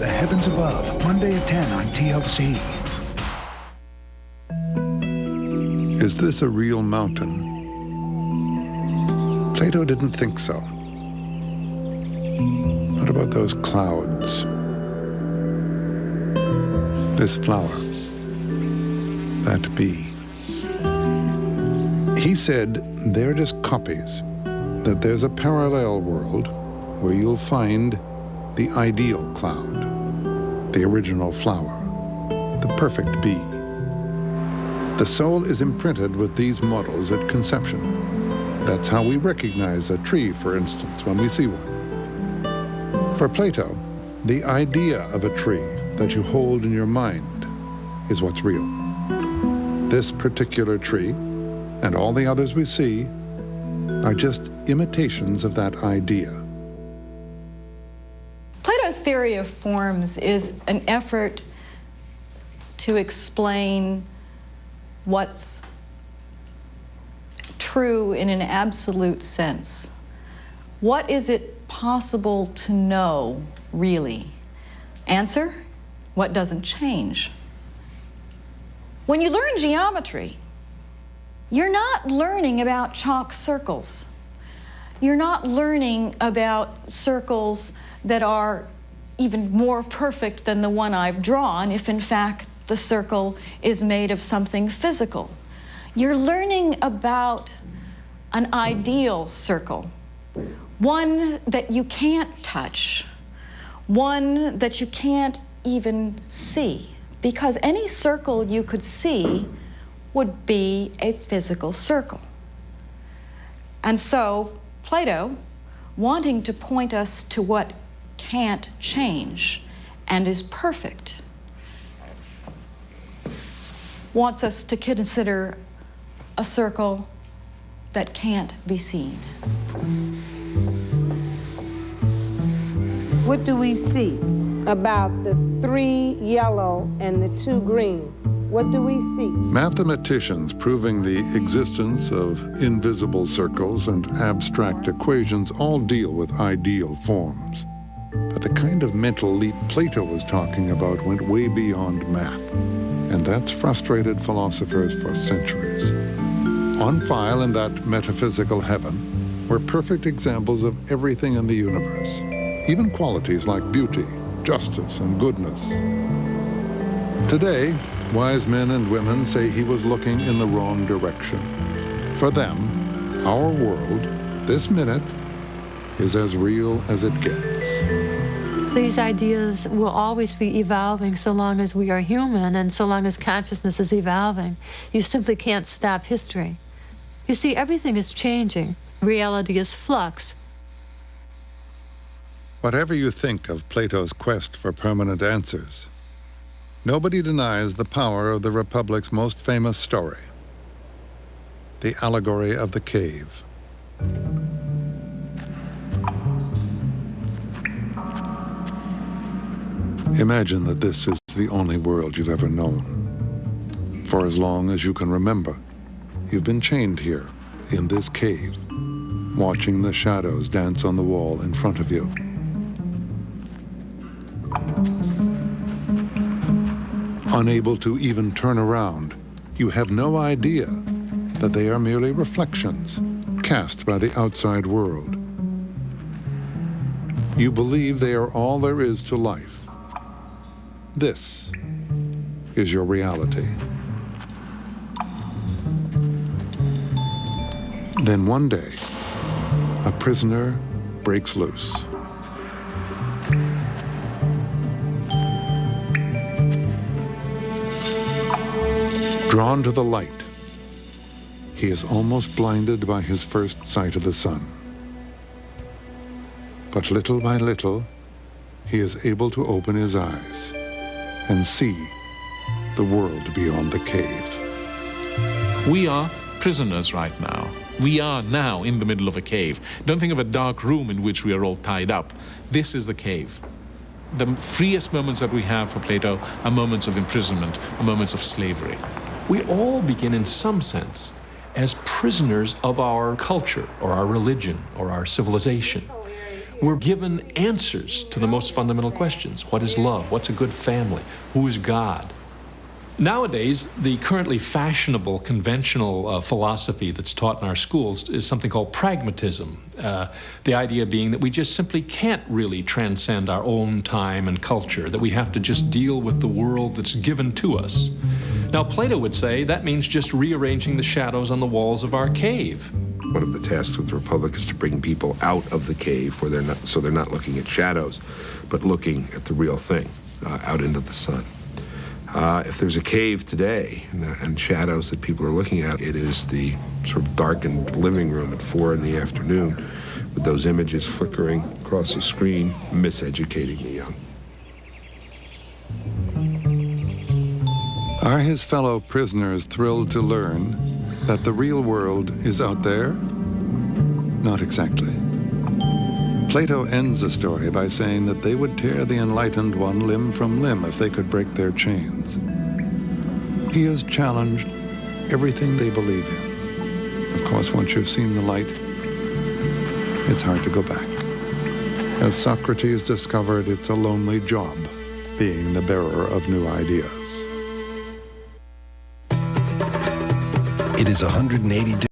The Heavens Above, Monday at 10 on TLC. Is this a real mountain? Plato didn't think so. What about those clouds? This flower? That bee? He said they're just copies, that there's a parallel world where you'll find the ideal cloud, the original flower, the perfect bee. The soul is imprinted with these models at conception. That's how we recognize a tree, for instance, when we see one. For Plato, the idea of a tree that you hold in your mind is what's real. This particular tree, and all the others we see, are just imitations of that idea. Plato's theory of forms is an effort to explain what's true in an absolute sense. What is it possible to know, really? Answer: what doesn't change. When you learn geometry, you're not learning about chalk circles. You're not learning about circles that are even more perfect than the one I've drawn, if in fact the circle is made of something physical. You're learning about an ideal circle, one that you can't touch, one that you can't even see, because any circle you could see would be a physical circle. And so Plato, wanting to point us to what can't change and is perfect, wants us to consider a circle that can't be seen. What do we see about the 3 yellow and the 2 green? What do we see? Mathematicians proving the existence of invisible circles and abstract equations all deal with ideal forms. But the kind of mental leap Plato was talking about went way beyond math. And that's frustrated philosophers for centuries. On file in that metaphysical heaven were perfect examples of everything in the universe, even qualities like beauty, justice, and goodness. Today, wise men and women say he was looking in the wrong direction. For them, our world, this minute, is as real as it gets. These ideas will always be evolving so long as we are human and so long as consciousness is evolving. You simply can't stop history. You see, everything is changing. Reality is flux. Whatever you think of Plato's quest for permanent answers, nobody denies the power of the Republic's most famous story, the allegory of the cave. Imagine that this is the only world you've ever known. For as long as you can remember, you've been chained here, in this cave, watching the shadows dance on the wall in front of you. Unable to even turn around, you have no idea that they are merely reflections cast by the outside world. You believe they are all there is to life. This is your reality. Then one day, a prisoner breaks loose. Drawn to the light, he is almost blinded by his first sight of the sun. But little by little, he is able to open his eyes and see the world beyond the cave. We are prisoners right now. We are now in the middle of a cave. Don't think of a dark room in which we are all tied up. This is the cave. The freest moments that we have for Plato are moments of imprisonment, are moments of slavery. We all begin in some sense as prisoners of our culture or our religion or our civilization. we're given answers to the most fundamental questions. What is love? What's a good family? Who is God? Nowadays, the currently fashionable, conventional philosophy that's taught in our schools is something called pragmatism. The idea being that we just simply can't really transcend our own time and culture, that we have to just deal with the world that's given to us. Now, Plato would say that means just rearranging the shadows on the walls of our cave. One of the tasks of the Republic is to bring people out of the cave where they're not looking at shadows, but looking at the real thing, out into the sun. If there's a cave today and shadows that people are looking at, it is the sort of darkened living room at 4 in the afternoon with those images flickering across the screen, miseducating the young. Are his fellow prisoners thrilled to learn that the real world is out there? Not exactly. Plato ends the story by saying that they would tear the enlightened one limb from limb if they could break their chains. He has challenged everything they believe in. Of course, once you've seen the light, it's hard to go back. As Socrates discovered, it's a lonely job being the bearer of new ideas. It is 180 degrees.